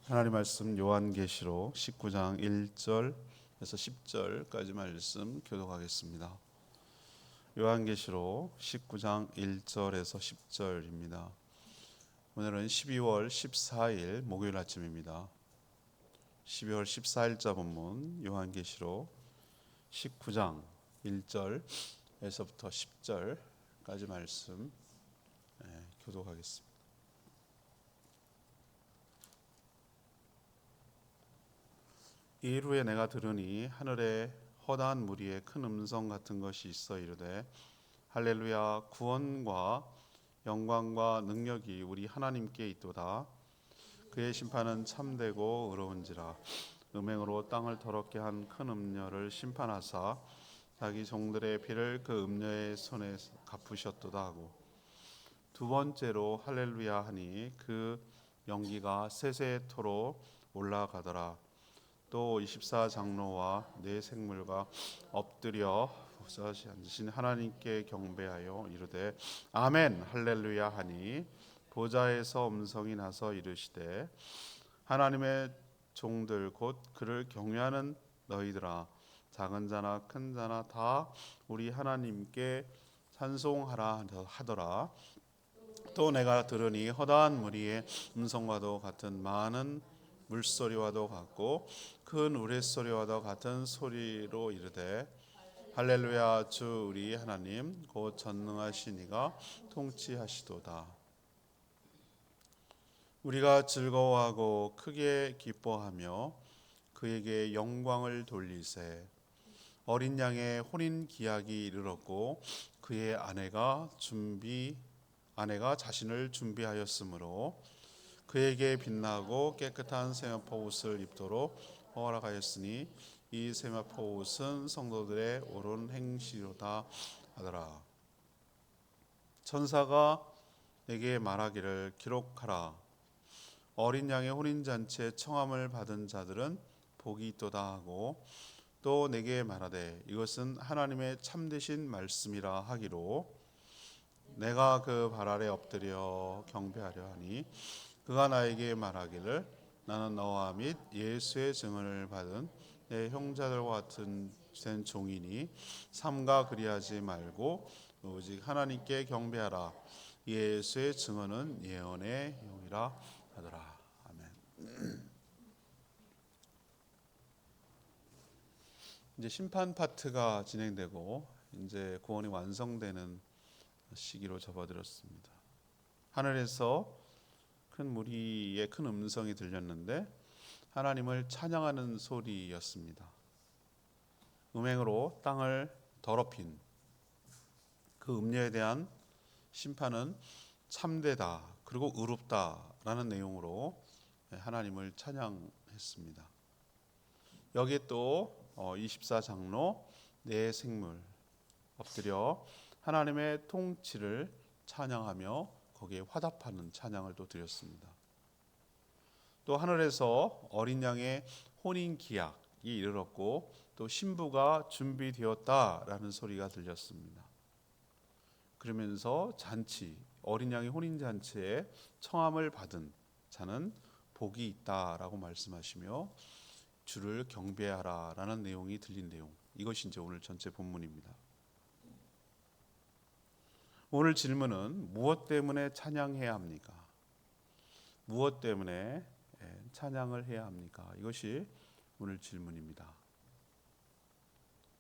하나님 말씀 요한계시록 19장 1절에서 10절까지 말씀 교독하겠습니다. 요한계시록 19장 1절에서 10절입니다. 오늘은 12월 14일 목요일 아침입니다. 12월 14일자 본문 요한계시록 19장 1절에서부터 10절까지 말씀 교독하겠습니다. 이일 후에 내가 들으니 하늘에 허다한 무리의 큰 음성 같은 것이 있어 이르되 할렐루야, 구원과 영광과 능력이 우리 하나님께 있도다. 그의 심판은 참되고 의로운지라. 음행으로 땅을 더럽게 한 큰 음녀를 심판하사 자기 종들의 피를 그 음녀의 손에 갚으셨도다 하고, 두 번째로 할렐루야 하니 그 연기가 세세토록 올라가더라. 또 24장로와 네 생물과 엎드려 보좌에 앉으신 하나님께 경배하여 이르되 아멘 할렐루야 하니, 보좌에서 음성이 나서 이르시되 하나님의 종들 곧 그를 경외하는 너희들아, 작은 자나 큰 자나 다 우리 하나님께 찬송하라 하더라. 또 내가 들으니 허다한 무리의 음성과도 같은 많은 물소리와도 같고 큰 우레소리와도 같은 소리로 이르되 할렐루야, 주 우리 하나님 곧 전능하신 이가 통치하시도다. 우리가 즐거워하고 크게 기뻐하며 그에게 영광을 돌리세. 어린 양의 혼인 기약이 이르렀고 그의 아내가 자신을 준비하였으므로 그에게 빛나고 깨끗한 세마포 옷을 입도록 허락하였으니 이 세마포 옷은 성도들의 옳은 행실이로다 하더라. 천사가 내게 말하기를 기록하라. 어린 양의 혼인잔치에 청함을 받은 자들은 복이 있도다 하고, 또 내게 말하되 이것은 하나님의 참되신 말씀이라 하기로, 내가 그 발 아래 엎드려 경배하려 하니 그가 나에게 말하기를 나는 너와 및 예수의 증언을 받은 내 형제들과 같은 된 종이니 삼가 그리하지 말고 오직 하나님께 경배하라. 예수의 증언은 예언의 영이라 하더라. 아멘. 이제 심판 파트가 진행되고 이제 구원이 완성되는 시기로 접어들었습니다. 하늘에서 큰 무리의 큰 음성이 들렸는데 하나님을 찬양하는 소리였습니다. 음행으로 땅을 더럽힌 그 음녀에 대한 심판은 참되다 그리고 의롭다라는 내용으로 하나님을 찬양했습니다. 여기에 또 24장로 네 생물 엎드려 하나님의 통치를 찬양하며 거기에 화답하는 찬양을 또 드렸습니다. 또 하늘에서 어린 양의 혼인 기약이 이르렀고 또 신부가 준비되었다라는 소리가 들렸습니다. 그러면서 어린 양의 혼인 잔치에 청함을 받은 자는 복이 있다라고 말씀하시며 주를 경배하라라는 내용이 들린 내용, 이것이 이제 오늘 전체 본문입니다. 오늘 질문은 무엇 때문에 찬양해야 합니까? 무엇 때문에 찬양을 해야 합니까? 이것이 오늘 질문입니다.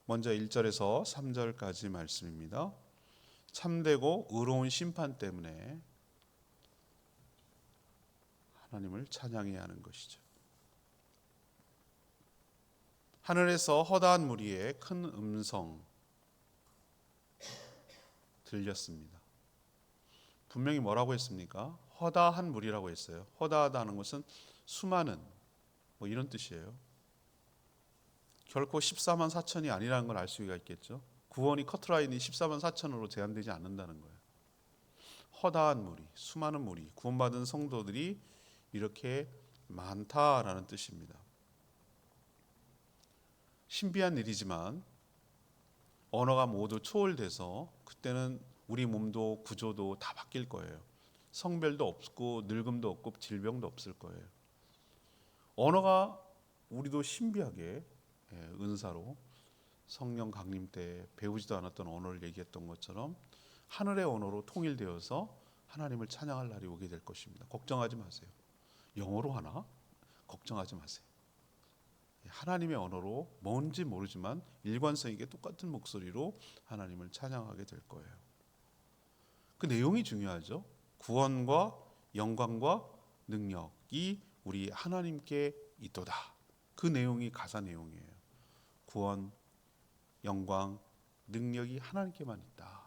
먼저 1절에서 3절까지 말씀입니다. 참되고 의로운 심판 때문에 하나님을 찬양해야 하는 것이죠. 하늘에서 허다한 무리의 큰 음성 들렸습니다. 분명히 뭐라고 했습니까? 허다한 무리라고 했어요. 허다하다는 것은 수많은 이런 뜻이에요. 결코 14만 4천이 아니라는 걸 알 수가 있겠죠. 구원이 커트라인이 14만 4천으로 제한되지 않는다는 거예요. 허다한 무리, 수많은 무리, 구원받은 성도들이 이렇게 많다라는 뜻입니다. 신비한 일이지만 언어가 모두 초월돼서 그때는 우리 몸도 구조도 다 바뀔 거예요. 성별도 없고 늙음도 없고 질병도 없을 거예요. 언어가 우리도 신비하게 은사로 성령 강림 때 배우지도 않았던 언어를 얘기했던 것처럼 하늘의 언어로 통일되어서 하나님을 찬양할 날이 오게 될 것입니다. 걱정하지 마세요. 영어로 하나? 걱정하지 마세요. 하나님의 언어로 뭔지 모르지만 일관성 있게 똑같은 목소리로 하나님을 찬양하게 될 거예요. 그 내용이 중요하죠. 구원과 영광과 능력이 우리 하나님께 있도다. 그 내용이 가사 내용이에요. 구원, 영광, 능력이 하나님께만 있다.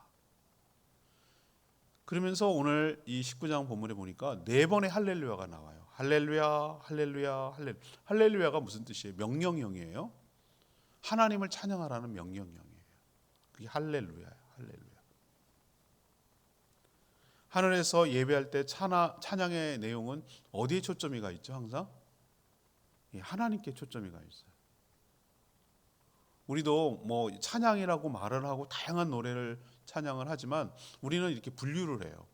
그러면서 오늘 이 19장 본문에 보니까 4번의 할렐루야가 나와요. 할렐루야, 할렐루야, 할렐루야. 할렐루야가 무슨 뜻이에요? 명령형이에요. 하나님을 찬양하라는 명령형이에요. 그게 할렐루야예요. 할렐루야. 하늘에서 예배할 때 찬양의 내용은 어디에 초점이 가 있죠? 항상 하나님께 초점이 가 있어요. 우리도 뭐 찬양이라고 말을 하고 다양한 노래를 찬양을 하지만 우리는 이렇게 분류를 해요.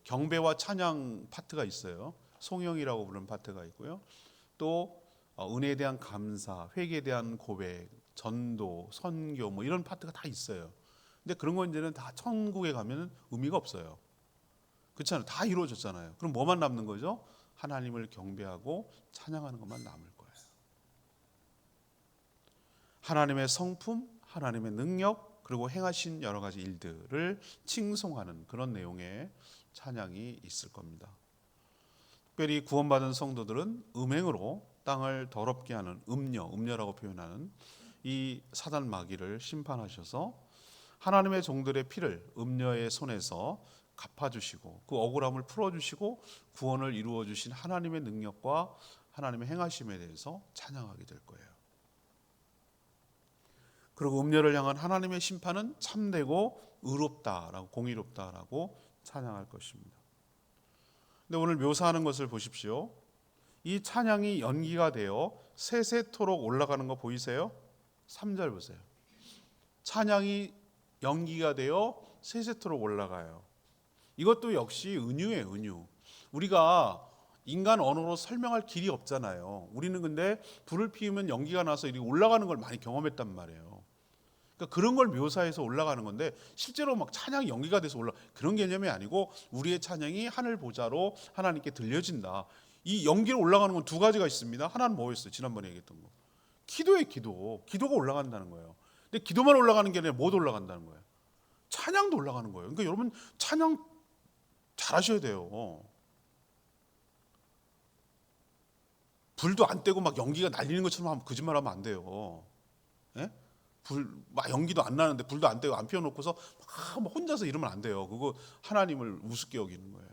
경배와 찬양 파트가 있어요. 송영이라고 부르는 파트가 있고요. 또 은혜에 대한 감사, 회개에 대한 고백, 전도, 선교 뭐 이런 파트가 다 있어요. 근데 그런 건 이제는 다 천국에 가면 의미가 없어요. 그렇잖아요. 다 이루어졌잖아요. 그럼 뭐만 남는 거죠? 하나님을 경배하고 찬양하는 것만 남을 거예요. 하나님의 성품, 하나님의 능력, 그리고 행하신 여러 가지 일들을 칭송하는 그런 내용의 찬양이 있을 겁니다. 특별히 구원받은 성도들은 음행으로 땅을 더럽게 하는 음녀라고 표현하는 이 사단 마귀를 심판하셔서 하나님의 종들의 피를 음녀의 손에서 갚아주시고 그 억울함을 풀어주시고 구원을 이루어주신 하나님의 능력과 하나님의 행하심에 대해서 찬양하게 될 거예요. 그리고 음녀를 향한 하나님의 심판은 참되고 의롭다라고 공의롭다라고 찬양할 것입니다. 근데 오늘 묘사하는 것을 보십시오. 이 찬양이 연기가 되어 세세토록 올라가는 거 보이세요? 3절 보세요. 찬양이 연기가 되어 세세토록 올라가요. 이것도 역시 은유예요. 은유. 우리가 인간 언어로 설명할 길이 없잖아요. 우리는 근데 불을 피우면 연기가 나서 이렇게 올라가는 걸 많이 경험했단 말이에요. 그러니까 그런 걸 묘사해서 올라가는 건데 실제로 막 찬양이 연기가 돼서 그런 개념이 아니고 우리의 찬양이 하늘 보좌로 하나님께 들려진다. 이 연기로 올라가는 건 2가지가 있습니다. 하나는 뭐였어요? 지난번에 얘기했던 거. 기도예요. 기도가 올라간다는 거예요. 근데 기도만 올라가는 게 아니라 못 올라간다는 거예요. 찬양도 올라가는 거예요. 그러니까 여러분 찬양 잘하셔야 돼요. 불도 안 떼고 막 연기가 날리는 것처럼 거짓말하면 안 돼요. 예? 막 연기도 안 나는데 불도 안 떼고 안 피워놓고서 막 혼자서 이러면 안 돼요. 그거 하나님을 우습게 여기는 거예요.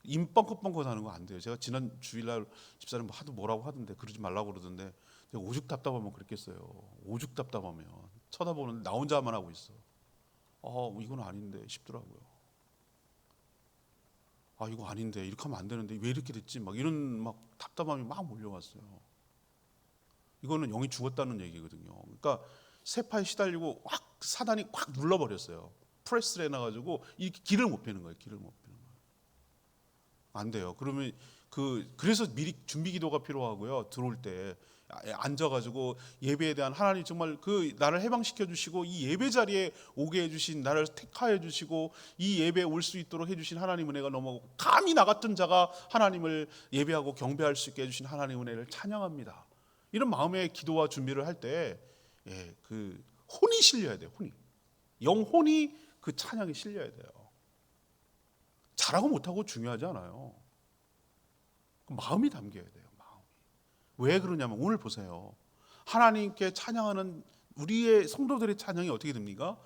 입 뻥긋뻥긋 하는 거 안 돼요. 제가 지난 주일날 집사님 하도 뭐라고 하던데 그러지 말라고 그러던데 제가 오죽 답답하면 그랬겠어요. 오죽 답답하면 쳐다보는데 나 혼자만 하고 있어. 이건 아닌데 싶더라고요. 이거 아닌데 이렇게 하면 안 되는데 왜 이렇게 됐지? 막 이런 막 답답함이 막 몰려왔어요. 이거는 영이 죽었다는 얘기거든요. 그러니까 세파에 시달리고 확 사단이 확 눌러버렸어요. 프레스를 해놔가지고 이렇게 길을 못 펴는 거예요. 길을 못 펴는 거예요. 안 돼요. 그러면 그래서 미리 준비 기도가 필요하고요. 들어올 때 앉아가지고 예배에 대한 하나님 정말 나를 해방시켜 주시고 이 예배 자리에 오게 해주신 나를 택하여 주시고 이 예배에 올 수 있도록 해주신 하나님 은혜가 너무 감히 나 같은 자가 하나님을 예배하고 경배할 수 있게 해주신 하나님 은혜를 찬양합니다. 이런 마음의 기도와 준비를 할 때 그 혼이 실려야 돼요. 영혼이 그 찬양에 실려야 돼요. 잘하고 못하고 중요하지 않아요. 마음이 담겨야 돼요. 왜 그러냐면 오늘 보세요. 하나님께 찬양하는 우리의 성도들의 찬양이 어떻게 됩니까?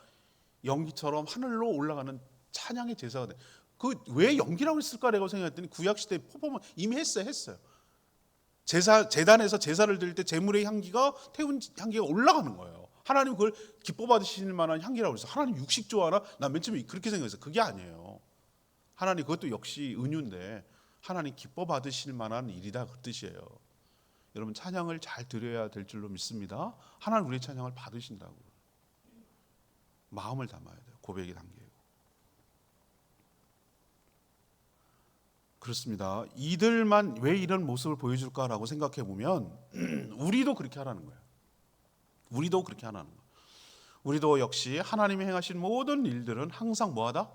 연기처럼 하늘로 올라가는 찬양의 제사가 돼. 왜 연기라고 했을까라고 생각했더니 구약시대 퍼포먼스 이미 했어요. 재단에서 제사를 드릴 때 제물의 향기가 태운 향기가 올라가는 거예요. 하나님 그걸 기뻐 받으실 만한 향기라고 그랬어요. 하나님 육식 좋아하나? 난 맨 처음에 그렇게 생각했어요. 그게 아니에요. 하나님 그것도 역시 은유인데 하나님 기뻐 받으실 만한 일이다 그 뜻이에요. 여러분 찬양을 잘 드려야 될 줄로 믿습니다. 하나님 우리의 찬양을 받으신다고. 마음을 담아야 돼요. 고백이 담겨요. 그렇습니다. 이들만 왜 이런 모습을 보여줄까라고 생각해 보면 우리도 그렇게 하라는 거예요. 우리도 그렇게 하라는 거예요. 우리도 역시 하나님이 행하신 모든 일들은 항상 뭐하다?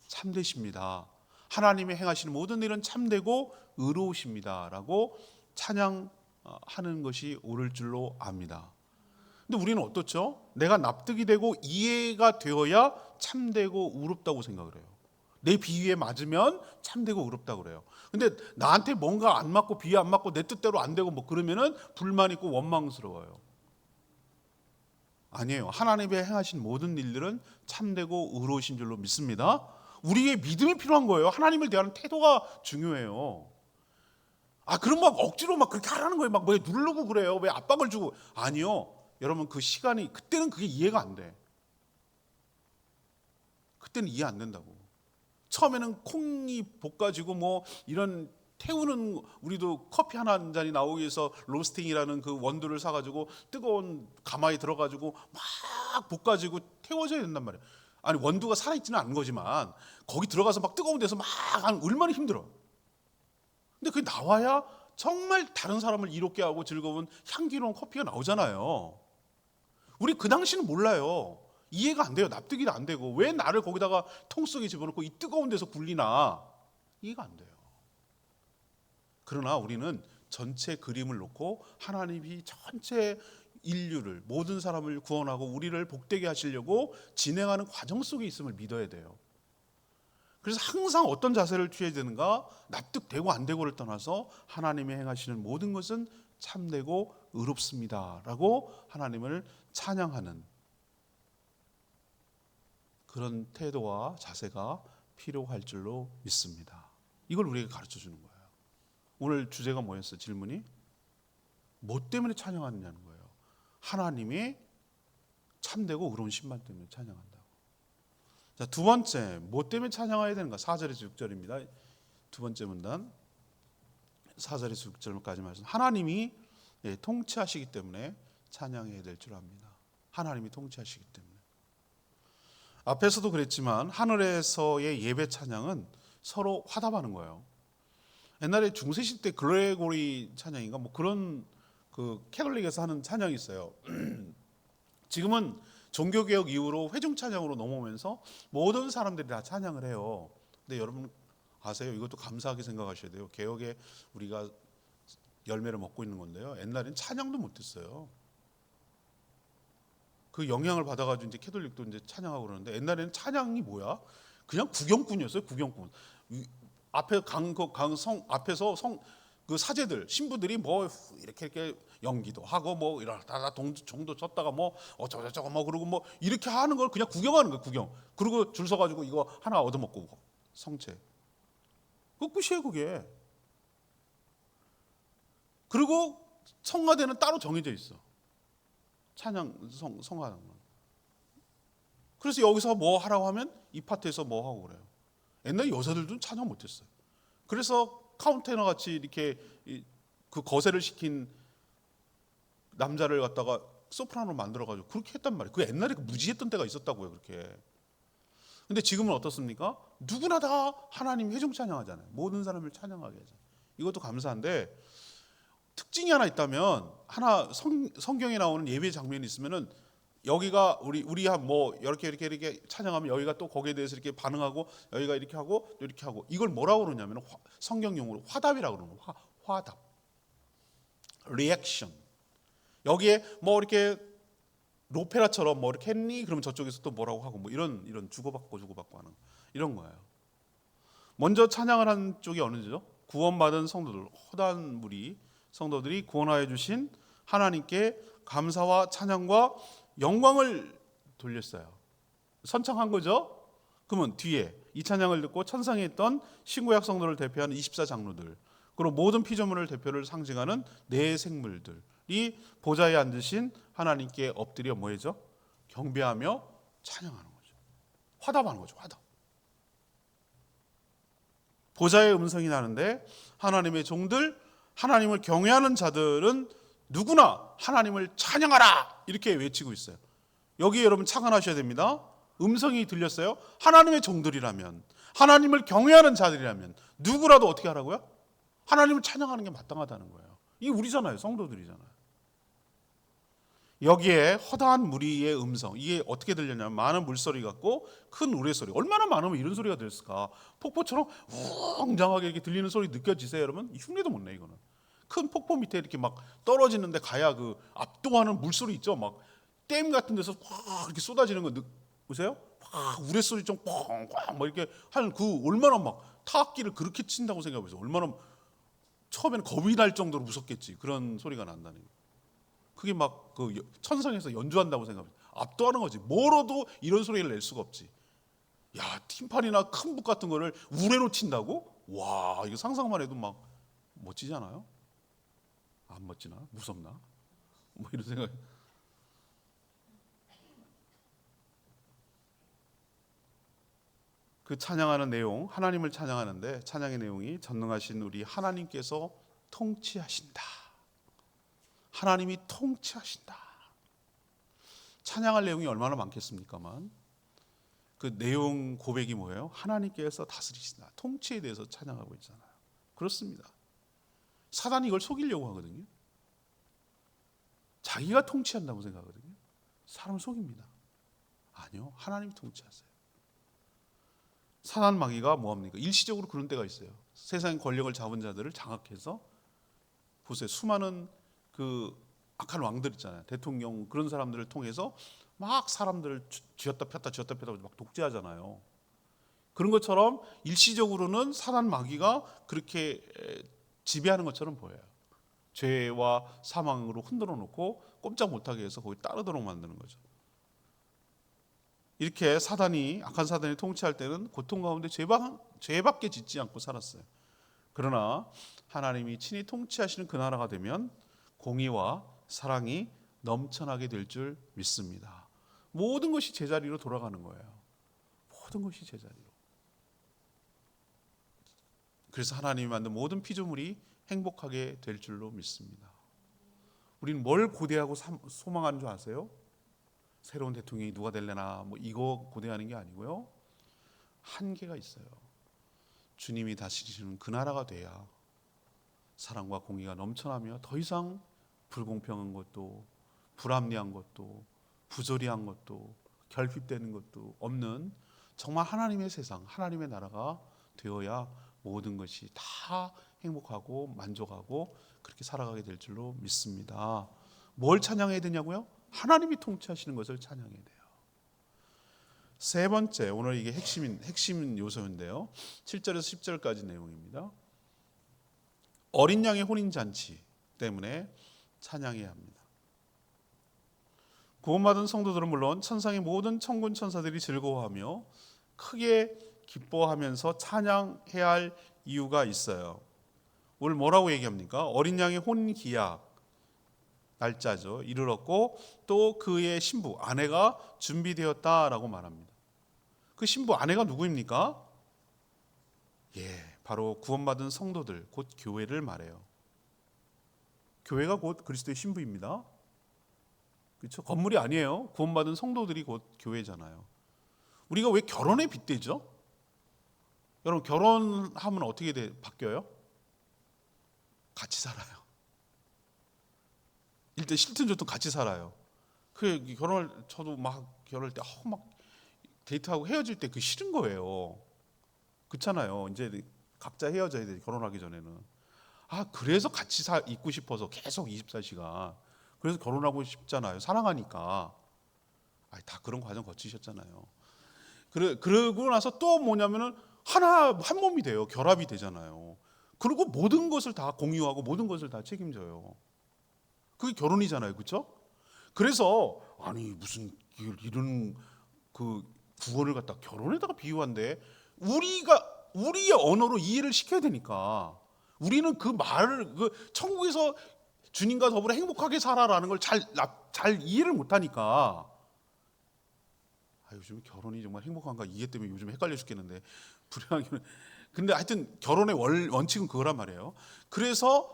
참되십니다. 하나님이 행하시는 모든 일은 참되고 의로우십니다 라고 찬양하는 것이 옳을 줄로 압니다. 근데 우리는 어떻죠? 내가 납득이 되고 이해가 되어야 참되고 의롭다고 생각을 해요. 내 비위에 맞으면 참되고 의롭다고 그래요. 근데 나한테 뭔가 안 맞고 비위 안 맞고 내 뜻대로 안 되고 뭐 그러면은 불만 있고 원망스러워요. 아니에요. 하나님의 행하신 모든 일들은 참되고 의로우신 줄로 믿습니다. 우리의 믿음이 필요한 거예요. 하나님을 대하는 태도가 중요해요. 그럼 막 억지로 막 그렇게 하라는 거예요. 막 왜 누르고 그래요? 왜 압박을 주고? 아니요. 여러분 그 시간이 그때는 그게 이해가 안 돼. 그때는 이해 안 된다고. 처음에는 콩이 볶아지고 뭐 이런 태우는 우리도 커피 한 잔이 나오기 위해서 로스팅이라는 그 원두를 사가지고 뜨거운 가마에 들어가지고 막 볶아지고 태워져야 된단 말이에요. 아니 원두가 살아있지는 않은 거지만 거기 들어가서 막 뜨거운 데서 막 얼마나 힘들어. 근데 그게 나와야 정말 다른 사람을 이롭게 하고 즐거운 향기로운 커피가 나오잖아요. 우리 그 당시는 몰라요. 이해가 안 돼요. 납득이 안 되고 왜 나를 거기다가 통 속에 집어넣고 이 뜨거운 데서 굴리나 이해가 안 돼요. 그러나 우리는 전체 그림을 놓고 하나님이 전체 인류를 모든 사람을 구원하고 우리를 복되게 하시려고 진행하는 과정 속에 있음을 믿어야 돼요. 그래서 항상 어떤 자세를 취해야 되는가? 납득되고 안 되고를 떠나서 하나님이 행하시는 모든 것은 참되고 의롭습니다 라고 하나님을 찬양하는 그런 태도와 자세가 필요할 줄로 믿습니다. 이걸 우리에게 가르쳐 주는 거예요. 오늘 주제가 뭐였어요? 질문이? 뭐 때문에 찬양하느냐는 거예요. 하나님이 참되고 의로운 신만 때문에 찬양한다고. 자, 두 번째, 뭐 때문에 찬양해야 되는가? 4절에서 6절입니다. 두 번째 문단 4절에서 6절까지 말씀. 하나님이 통치하시기 때문에 찬양해야 될 줄 압니다. 하나님이 통치하시기 때문에. 앞에서도 그랬지만 하늘에서의 예배 찬양은 서로 화답하는 거예요. 옛날에 중세시 때 글레고리 찬양인가 뭐 그런 그 캐톨릭에서 하는 찬양이 있어요. 지금은 종교개혁 이후로 회중 찬양으로 넘어오면서 모든 사람들이 다 찬양을 해요. 근데 여러분 아세요? 이것도 감사하게 생각하셔야 돼요. 개혁에 우리가 열매를 먹고 있는 건데요. 옛날엔 찬양도 못했어요. 그 영향을 받아가지고 이제 캐톨릭도 이제 찬양하고 그러는데 옛날에는 찬양이 뭐야? 그냥 구경꾼이었어요. 구경꾼. 앞에 강성 앞에서 그 사제들 신부들이 뭐 이렇게 연기도 하고 뭐 이러다가 종도 쳤다가 뭐 어쩌고저쩌고 뭐 그러고 뭐 이렇게 하는 걸 그냥 구경하는 거예요. 구경. 그리고 줄 서가지고 이거 하나 얻어먹고 성체. 그 끝이에요 그게. 그리고 성가대는 따로 정해져 있어. 찬양 성가하는 건. 그래서 여기서 뭐 하라고 하면 이 파트에서 뭐 하고 그래요. 옛날에 여자들도 찬양 못했어요. 그래서 카운테너 같이 이렇게 그 거세를 시킨 남자를 갖다가 소프라노로 만들어가지고 그렇게 했단 말이에요. 그 옛날에 무지했던 때가 있었다고요. 그렇게. 근데 지금은 어떻습니까? 누구나 다 하나님 회중 찬양하잖아요. 모든 사람을 찬양하게 하잖아요. 이것도 감사한데 특징이 하나 있다면 하나 성경에 나오는 예배 장면이 있으면은 여기가 우리 한 뭐 이렇게 찬양하면 여기가 또 거기에 대해서 이렇게 반응하고 여기가 이렇게 하고 이렇게 하고 이걸 뭐라고 그러냐면 성경 용어로 화답이라고 그러는 거예요. 화답. 리액션. 여기에 뭐 이렇게 로페라처럼 뭐 이렇게 했니? 그러면 저쪽에서 또 뭐라고 하고 뭐 이런 주고받고 하는 이런 거예요. 먼저 찬양을 한 쪽이 어느죠? 구원받은 성도들, 허다한 무리 성도들이 구원하여 주신 하나님께 감사와 찬양과 영광을 돌렸어요. 선창한 거죠. 그러면 뒤에 이 찬양을 듣고 천상에 있던 신구약 성도를 대표하는 24장로들 그리고 모든 피조물을 대표를 상징하는 네 생물들이 보좌에 앉으신 하나님께 엎드려 뭐해죠? 경배하며 찬양하는 거죠. 화답하는 거죠. 화답. 보좌의 음성이 나는데 하나님의 종들 하나님을 경외하는 자들은 누구나 하나님을 찬양하라 이렇게 외치고 있어요. 여기에 여러분 착안하셔야 됩니다. 음성이 들렸어요. 하나님의 종들이라면 하나님을 경외하는 자들이라면 누구라도 어떻게 하라고요? 하나님을 찬양하는 게 마땅하다는 거예요. 이게 우리잖아요. 성도들이잖아요. 여기에 허다한 무리의 음성, 이게 어떻게 들렸냐면 많은 물소리 같고 큰 우레소리. 얼마나 많으면 이런 소리가 들었을까? 폭포처럼 웅장하게 이렇게 들리는 소리 느껴지세요, 여러분? 흉내도 못 내, 이거는. 큰 폭포 밑에 이렇게 막 떨어지는데 가야 그 압도하는 물소리 있죠? 막 댐 같은 데서 확 이렇게 쏟아지는 거 보세요? 확 우레소리 좀 뻥뻥 막 이렇게 하는 그 얼마나 막 타악기를 그렇게 친다고 생각해 보세요. 얼마나 처음에는 겁이 날 정도로 무섭겠지. 그런 소리가 난다는 거예요. 그게 막 그 천상에서 연주한다고 생각합니다. 압도하는 거지. 뭐로도 이런 소리를 낼 수가 없지. 야, 팀판이나 큰 북 같은 거를 우레로 친다고? 와, 이거 상상만 해도 막 멋지지 않아요? 안 멋지나? 무섭나? 뭐 이런 생각. 그 찬양하는 내용, 하나님을 찬양하는데 찬양의 내용이 전능하신 우리 하나님께서 통치하신다. 하나님이 통치하신다. 찬양할 내용이 얼마나 많겠습니까만 그 내용 고백이 뭐예요? 하나님께서 다스리신다. 통치에 대해서 찬양하고 있잖아요. 그렇습니다. 사단이 이걸 속이려고 하거든요. 자기가 통치한다고 생각하거든요. 사람을 속입니다. 아니요. 하나님이 통치하세요. 사단 마귀가 뭐합니까? 일시적으로 그런 때가 있어요. 세상의 권력을 잡은 자들을 장악해서 보세요. 수많은 그 악한 왕들 있잖아요. 대통령 그런 사람들을 통해서 막 사람들을 쥐었다 폈다 막 독재하잖아요. 그런 것처럼 일시적으로는 사단 마귀가 그렇게 지배하는 것처럼 보여요. 죄와 사망으로 흔들어 놓고 꼼짝 못하게 해서 거기 따르도록 만드는 거죠. 이렇게 악한 사단이 통치할 때는 고통 가운데 죄밖에 짓지 않고 살았어요. 그러나 하나님이 친히 통치하시는 그 나라가 되면 공의와 사랑이 넘쳐나게 될 줄 믿습니다. 모든 것이 제자리로 돌아가는 거예요. 모든 것이 제자리로. 그래서 하나님이 만든 모든 피조물이 행복하게 될 줄로 믿습니다. 우리는 뭘 고대하고 소망하는 줄 아세요? 새로운 대통령이 누가 될래나 뭐 이거 고대하는 게 아니고요. 한계가 있어요. 주님이 다스리시는 그 나라가 돼야 사랑과 공의가 넘쳐나며 더 이상 불공평한 것도 불합리한 것도 부조리한 것도 결핍되는 것도 없는 정말 하나님의 세상, 하나님의 나라가 되어야 모든 것이 다 행복하고 만족하고 그렇게 살아가게 될 줄로 믿습니다. 뭘 찬양해야 되냐고요? 하나님이 통치하시는 것을 찬양해야 돼요. 세 번째, 오늘 이게 핵심 요소인데요. 7절에서 10절까지 내용입니다. 어린 양의 혼인 잔치 때문에 찬양해야 합니다. 구원받은 성도들은 물론 천상의 모든 천군 천사들이 즐거워하며 크게 기뻐하면서 찬양해야 할 이유가 있어요. 오늘 뭐라고 얘기합니까? 어린 양의 혼인 기약 날짜죠. 이르렀고 또 그의 신부 아내가 준비되었다라고 말합니다. 그 신부 아내가 누구입니까? 바로 구원받은 성도들 곧 교회를 말해요. 교회가 곧 그리스도의 신부입니다. 그렇죠? 건물이 아니에요. 구원받은 성도들이 곧 교회잖아요. 우리가 왜 결혼에 빗대죠? 여러분 결혼하면 어떻게 바뀌어요? 같이 살아요. 일단 싫든 좋든 같이 살아요. 그 저도 막 결혼할 때 막 데이트하고 헤어질 때 그 싫은 거예요. 그렇잖아요. 이제 각자 헤어져야 돼. 결혼하기 전에는. 그래서 같이 있고 싶어서 계속 24시간. 그래서 결혼하고 싶잖아요. 사랑하니까. 다 그런 과정 거치셨잖아요. 그러고 나서 또 뭐냐면은 한 몸이 돼요. 결합이 되잖아요. 그리고 모든 것을 다 공유하고 모든 것을 다 책임져요. 그게 결혼이잖아요. 그렇죠? 그래서 무슨 이런 그 구원을 갖다 결혼에다가 비유한데 우리의 언어로 이해를 시켜야 되니까 우리는 그 말을 천국에서 주님과 더불어 행복하게 살아라는 걸 잘 이해를 못하니까 요즘 결혼이 정말 행복한가 이해 때문에 요즘 헷갈려 죽겠는데 불행하게는 근데 하여튼 결혼의 원칙은 그거란 말이에요. 그래서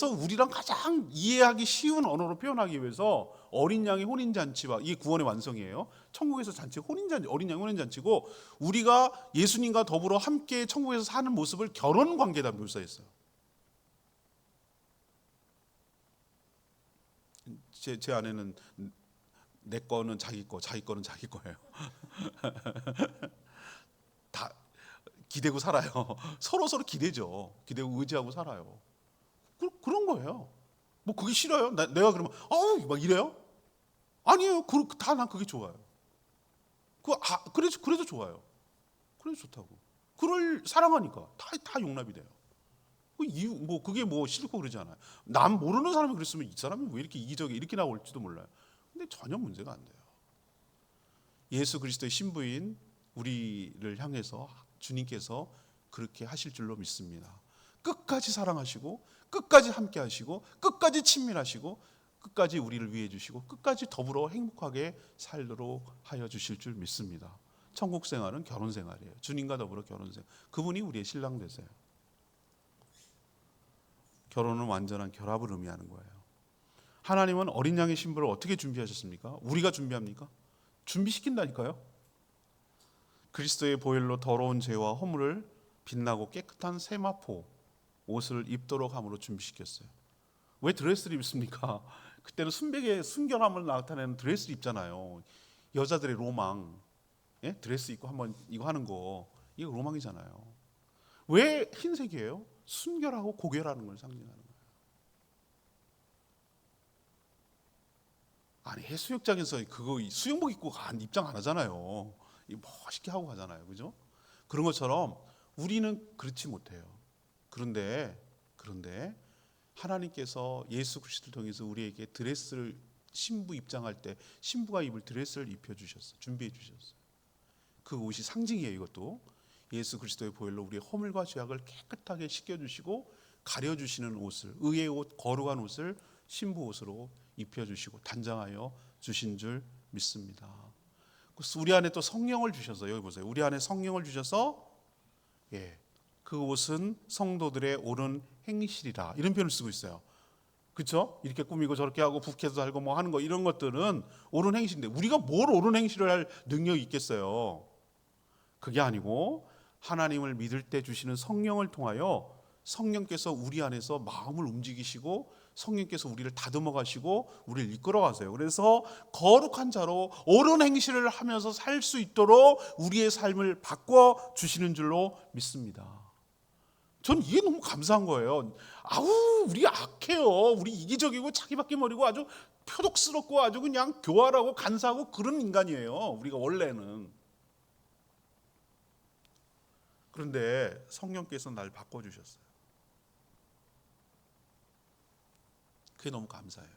우리랑 가장 이해하기 쉬운 언어로 표현하기 위해서 어린 양의 혼인 잔치와 이게 구원의 완성이에요. 천국에서 잔치 혼인 잔치, 어린 양의 혼인 잔치고 우리가 예수님과 더불어 함께 천국에서 사는 모습을 결혼 관계다 묘사했어요. 제 아내는 내 거는 자기 거, 자기 거는 자기 거예요. 다 기대고 살아요. 서로 기대죠. 기대고 의지하고 살아요. 그런 거예요. 뭐 그게 싫어요? 내가 그러면 어우 막 이래요? 아니에요. 난 그게 좋아요. 그래도 좋아요. 그래도 좋다고. 그걸 사랑하니까 다 용납이 돼요. 그 이유 뭐 그게 뭐 싫고 그러지 않아요. 남 모르는 사람이 그랬으면 이 사람이 왜 이렇게 이기적이 이렇게 나올지도 몰라요. 근데 전혀 문제가 안 돼요. 예수 그리스도의 신부인 우리를 향해서 주님께서 그렇게 하실 줄로 믿습니다. 끝까지 사랑하시고 끝까지 함께 하시고 끝까지 친밀하시고 끝까지 우리를 위해 주시고 끝까지 더불어 행복하게 살도록 하여 주실 줄 믿습니다. 천국 생활은 결혼 생활이에요. 주님과 더불어 결혼 생활. 그분이 우리의 신랑 되세요. 결혼은 완전한 결합을 의미하는 거예요. 하나님은 어린 양의 신부를 어떻게 준비하셨습니까? 우리가 준비합니까? 준비시킨다니까요. 그리스도의 보혈로 더러운 죄와 허물을 빛나고 깨끗한 세마포 옷을 입도록 함으로 준비시켰어요. 왜 드레스를 입습니까? 그때는 순백의 순결함을 나타내는 드레스를 입잖아요. 여자들의 로망, 예? 드레스 입고 한번 이거 하는 거 이거 로망이잖아요. 왜 흰색이에요? 순결하고 고결하는 걸 상징하는 거예요. 아니 해수욕장에서 그거 수영복 입고 입장 안 하잖아요. 멋있게 하고 가잖아요, 그죠? 그런 것처럼 우리는 그렇지 못해요. 그런데 하나님께서 예수 그리스도를 통해서 우리에게 드레스를 신부 입장할 때 신부가 입을 드레스를 입혀주셨어요. 준비해 주셨어요. 그 옷이 상징이에요. 이것도 예수 그리스도의 보혈로 우리의 허물과 죄악을 깨끗하게 씻겨주시고 가려주시는 옷을, 의의 옷, 거룩한 옷을 신부 옷으로 입혀주시고 단장하여 주신 줄 믿습니다. 우리 안에 또 성령을 주셔서 여기 보세요. 우리 안에 성령을 주셔서 그 옷은 성도들의 옳은 행실이라 이런 표현을 쓰고 있어요. 그렇죠? 이렇게 꾸미고 저렇게 하고 북해서 살고 뭐 하는 거 이런 것들은 옳은 행실인데 우리가 뭘 옳은 행실을 할 능력이 있겠어요? 그게 아니고 하나님을 믿을 때 주시는 성령을 통하여 성령께서 우리 안에서 마음을 움직이시고 성령께서 우리를 다듬어 가시고 우리를 이끌어 가세요. 그래서 거룩한 자로 옳은 행실을 하면서 살 수 있도록 우리의 삶을 바꿔 주시는 줄로 믿습니다. 전 이게 너무 감사한 거예요. 아우 우리 악해요. 우리 이기적이고 자기밖에 모르고 아주 표독스럽고 아주 그냥 교활하고 간사하고 그런 인간이에요. 우리가 원래는. 그런데 성령께서 날 바꿔주셨어요. 그게 너무 감사해요.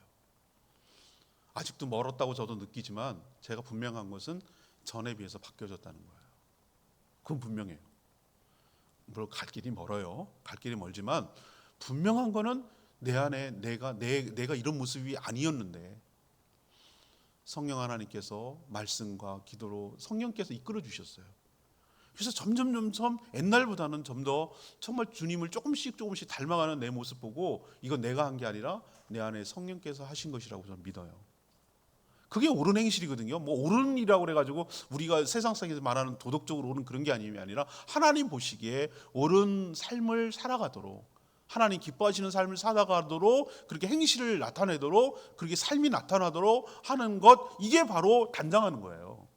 아직도 멀었다고 저도 느끼지만 제가 분명한 것은 전에 비해서 바뀌어졌다는 거예요. 그건 분명해요. 물론 갈 길이 멀어요. 갈 길이 멀지만 분명한 거는 내 안에 내가 이런 모습이 아니었는데 성령 하나님께서 말씀과 기도로 성령께서 이끌어 주셨어요. 그래서 점점 옛날보다는 좀 더 정말 주님을 조금씩 닮아가는 내 모습 보고 이건 내가 한 게 아니라 내 안에 성령께서 하신 것이라고 저는 믿어요. 그게 옳은 행실이거든요. 뭐 옳은이라고 그래가지고 우리가 세상상에서 말하는 도덕적으로 옳은 그런 게 아니라 하나님 보시기에 옳은 삶을 살아가도록 하나님 기뻐하시는 삶을 살아가도록 그렇게 행실을 나타내도록 그렇게 삶이 나타나도록 하는 것 이게 바로 단장하는 거예요.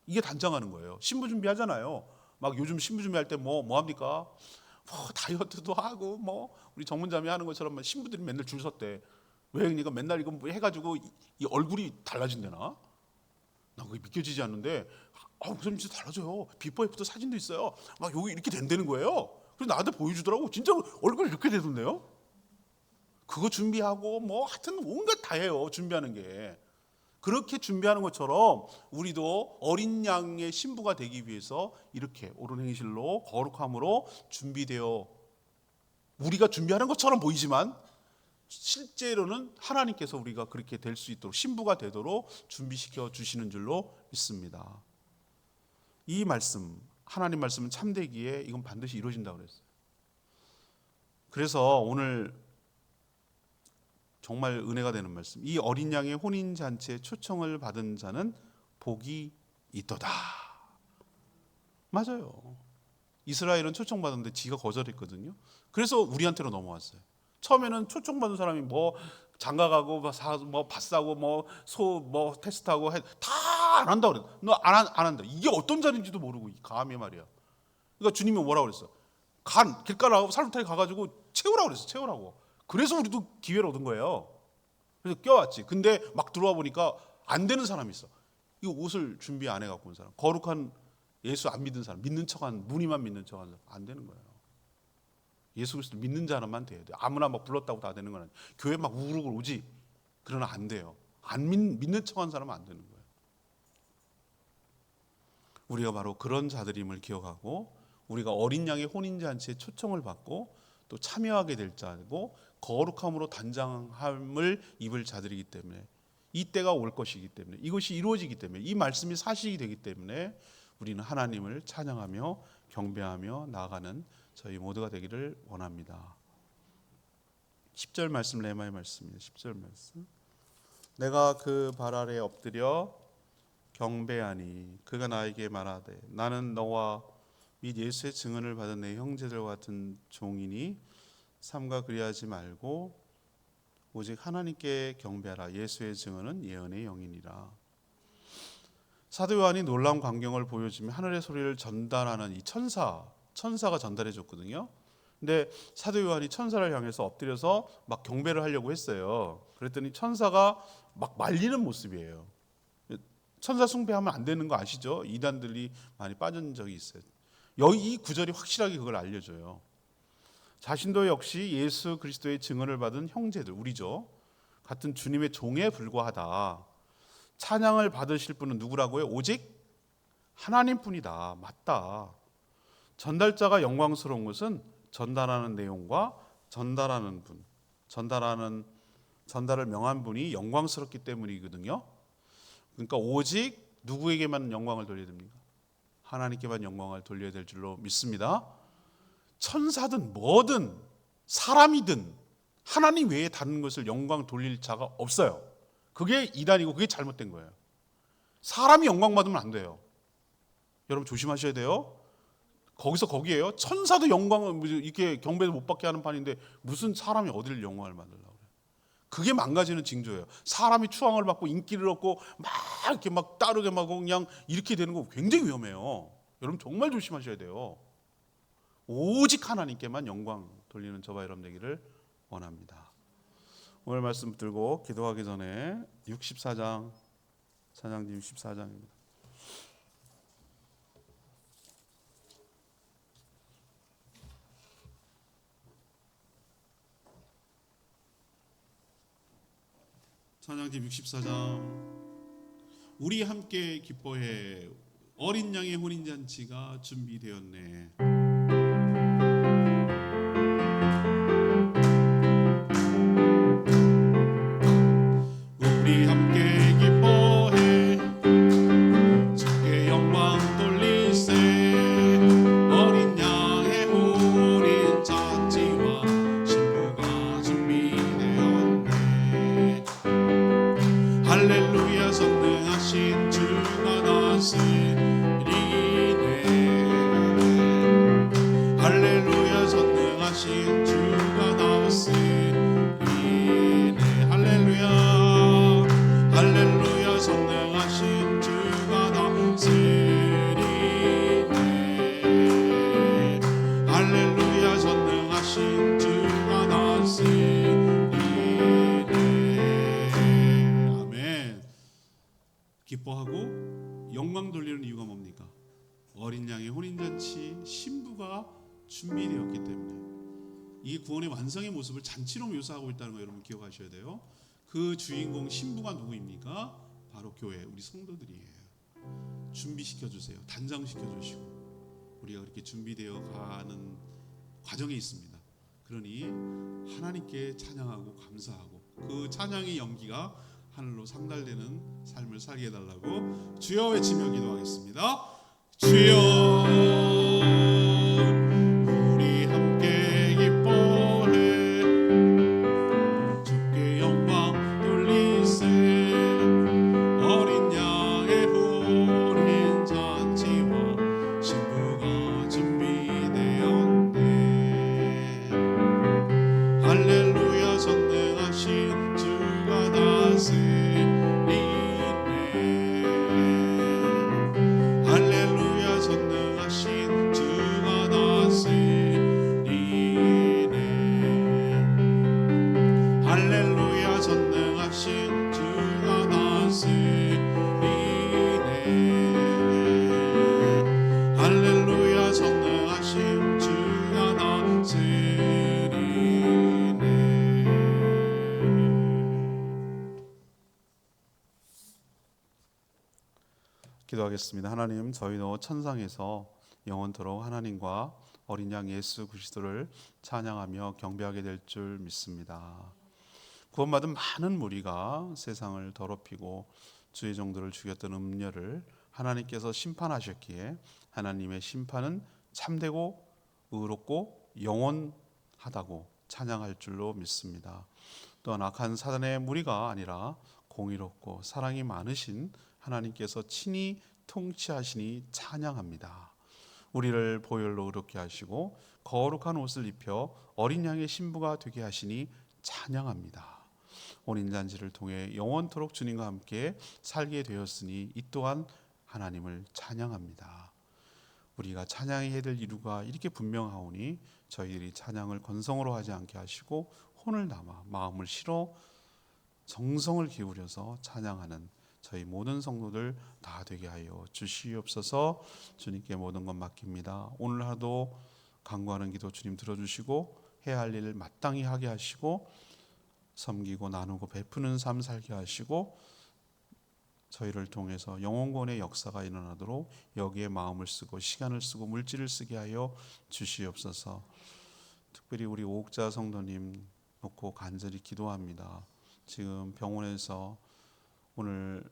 이게 단장하는 거예요. 신부 준비하잖아요. 막 요즘 신부 준비할 때 뭐 합니까? 뭐 다이어트도 하고 뭐 우리 정문자매 하는 것처럼 신부들이 맨날 줄 섰대. 왜 그러니까 맨날 이거 해가지고 이 얼굴이 달라진대나? 난 그게 믿겨지지 않는데 목사님 진짜 달라져요. 비포 애프터 사진도 있어요. 막 여기 이렇게 된다는 거예요. 그래서 나한테 보여주더라고. 진짜 얼굴이 이렇게 되던데요. 그거 준비하고 뭐 하여튼 온갖 다 해요. 준비하는 게. 그렇게 준비하는 것처럼 우리도 어린 양의 신부가 되기 위해서 이렇게 옳은 행실로 거룩함으로 준비되어 우리가 준비하는 것처럼 보이지만 실제로는 하나님께서 우리가 그렇게 될 수 있도록 신부가 되도록 준비시켜 주시는 줄로 믿습니다. 이 말씀 하나님 말씀은 참되기에 이건 반드시 이루어진다고 그랬어요. 그래서 오늘 정말 은혜가 되는 말씀. 이 어린 양의 혼인 잔치에 초청을 받은 자는 복이 있도다. 맞아요. 이스라엘은 초청받았는데 지가 거절했거든요. 그래서 우리한테로 넘어왔어요. 처음에는 초청받은 사람이 뭐 장가가고 뭐 밭 사고 뭐 소 뭐 테스트하고 다 안 한다고 그래. 너 안 한다. 이게 어떤 자리인지도 모르고 감히 말이야. 그러니까 주님이 뭐라고 그랬어? 길가라고 살부타에 가가지고 채우라고 그랬어. 채우라고. 그래서 우리도 기회를 얻은 거예요. 그래서 껴왔지. 근데 막 들어와 보니까 안 되는 사람이 있어. 이 옷을 준비 안 해갖고 온 사람. 거룩한 예수 안 믿는 사람. 믿는 척한 무늬만 믿는 척한 사람. 안 되는 거예요. 예수 그리스도 믿는 자만 돼야 돼. 아무나 막 불렀다고 다 되는 건 아니에요. 교회 막 우르르 오지. 그러나 안 돼요. 안 믿는 척한 사람은 안 되는 거예요. 우리가 바로 그런 자들임을 기억하고 우리가 어린 양의 혼인잔치에 초청을 받고 또 참여하게 될 자고 거룩함으로 단장함을 입을 자들이기 때문에 이 때가 올 것이기 때문에 이것이 이루어지기 때문에 이 말씀이 사실이 되기 때문에 우리는 하나님을 찬양하며 경배하며 나아가는 저희 모두가 되기를 원합니다. 10절 말씀 레마의 말씀입니다. 10절 말씀. 내가 그 발 아래 엎드려 경배하니 그가 나에게 말하되 나는 너와 및 예수의 증언을 받은 내 형제들과 같은 종이니 삼가 그리하지 말고 오직 하나님께 경배하라. 예수의 증언은 예언의 영이니라. 사도 요한이 놀라운 광경을 보여주며 하늘의 소리를 전달하는 이 천사가 전달해 줬거든요. 근데 사도 요한이 천사를 향해서 엎드려서 막 경배를 하려고 했어요. 그랬더니 천사가 막 말리는 모습이에요. 천사 숭배하면 안 되는 거 아시죠? 이단들이 많이 빠진 적이 있어요. 여기 이 구절이 확실하게 그걸 알려줘요. 자신도 역시 예수 그리스도의 증언을 받은 형제들, 우리죠. 같은 주님의 종에 불과하다. 찬양을 받으실 분은 누구라고요? 오직 하나님뿐이다. 맞다. 전달자가 영광스러운 것은 전달하는 내용과 전달하는 분, 전달을 명한 분이 영광스럽기 때문이거든요. 그러니까 오직 누구에게만 영광을 돌려야 됩니까? 하나님께만 영광을 돌려야 될 줄로 믿습니다. 천사든 뭐든 사람이든 하나님 외에 다른 것을 영광 돌릴 자가 없어요. 그게 이단이고 그게 잘못된 거예요. 사람이 영광 받으면 안 돼요. 여러분 조심하셔야 돼요. 거기서 거기에요. 천사도 영광을 이렇게 경배도 못 받게 하는 판인데 무슨 사람이 어디를 영광을 받으려고 그래요. 그게 망가지는 징조예요. 사람이 추앙을 받고 인기를 얻고 막 이렇게 막 따르게 막 그냥 이렇게 되는 거 굉장히 위험해요. 여러분 정말 조심하셔야 돼요. 오직 하나님께만 영광 돌리는 저와 여러분 되기를 원합니다. 오늘 말씀 들고 기도하기 전에 64장 찬양지 64장입니다. 찬양지 64장. 우리 함께 기뻐해 어린 양의 혼인잔치가 준비되었네. 우리 함께 기뻐해 주께 영광 돌리세. 어린 양의 혼인잔치와 신부가 준비되었네. 할렐루야 전능하신 주가 나으시리네. 할렐루야 전능하신 주가 나으시리네. 할렐루야 할렐루야 전능하신 주가 나으시리네. 할렐루야 전능하신 주가 나으시리네. 아멘. 기뻐하고 영광 돌리는 이유가 뭡니까? 어린 양의 혼인잔치 신부가 준비되었기 때문에. 이게 구원의 완성의 모습을 잔치로 묘사하고 있다는 거 여러분 기억하셔야 돼요. 그 주인공 신부가 누구입니까? 바로 교회, 우리 성도들이에요. 준비시켜 주세요. 단장시켜 주시고 우리가 그렇게 준비되어 가는 과정에 있습니다. 그러니 하나님께 찬양하고 감사하고 그 찬양의 연기가 하늘로 상달되는 삶을 살게 해달라고 주여 외치며 기도하겠습니다. 주여 우리 함께 기뻐해 주께 영광 기도하겠습니다. 하나님, 저희도 천상에서 영원토록 하나님과 어린 양 예수 그리스도를 찬양하며 경배하게 될 줄 믿습니다. 구원받은 많은 무리가 세상을 더럽히고 주의 종들을 죽였던 음녀를 하나님께서 심판하셨기에 하나님의 심판은 참되고 의롭고 영원하다고 찬양할 줄로 믿습니다. 또한 악한 사단의 무리가 아니라 공의롭고 사랑이 많으신 하나님께서 친히 통치하시니 찬양합니다. 우리를 보혈로 의롭게 하시고 거룩한 옷을 입혀 어린 양의 신부가 되게 하시니 찬양합니다. 혼인잔치를 통해 영원토록 주님과 함께 살게 되었으니 이 또한 하나님을 찬양합니다. 우리가 찬양해야 될 이유가 이렇게 분명하오니 저희들이 찬양을 건성으로 하지 않게 하시고 혼을 담아 마음을 실어 정성을 기울여서 찬양하는 저희 모든 성도들 다 되게 하여 주시옵소서. 주님께 모든 것 맡깁니다. 오늘 하도 간구하는 기도 주님 들어주시고 해야 할 일을 마땅히 하게 하시고 섬기고 나누고 베푸는 삶 살게 하시고 저희를 통해서 영혼권의 역사가 일어나도록 여기에 마음을 쓰고 시간을 쓰고 물질을 쓰게 하여 주시옵소서. 특별히 우리 오옥자 성도님 놓고 간절히 기도합니다. 지금 병원에서 오늘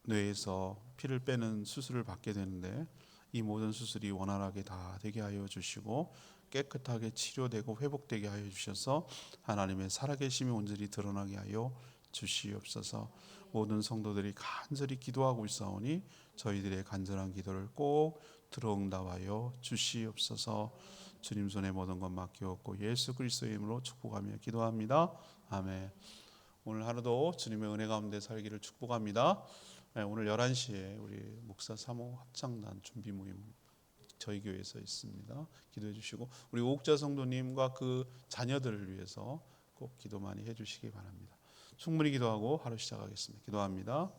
뇌에서 피를 빼는 수술을 받게 되는데 이 모든 수술이 원활하게 다 되게 하여 주시고 깨끗하게 치료되고 회복되게 하여 주셔서 하나님의 살아계심이 온전히 드러나게 하여 주시옵소서. 모든 성도들이 간절히 기도하고 있사오니 저희들의 간절한 기도를 꼭 들어응답하여 주시옵소서. 주님 손에 모든 것 맡기옵고 예수 그리스도의 이름으로 축복하며 기도합니다. 아멘. 오늘 하루도 주님의 은혜 가운데 살기를 축복합니다. 오늘 11시에 우리 목사 3호 합창단 준비 모임 저희 교회에서 있습니다. 기도해 주시고 우리 오옥자 성도님과 그 자녀들을 위해서 꼭 기도 많이 해 주시기 바랍니다. 충분히 기도하고 하루 시작하겠습니다. 기도합니다.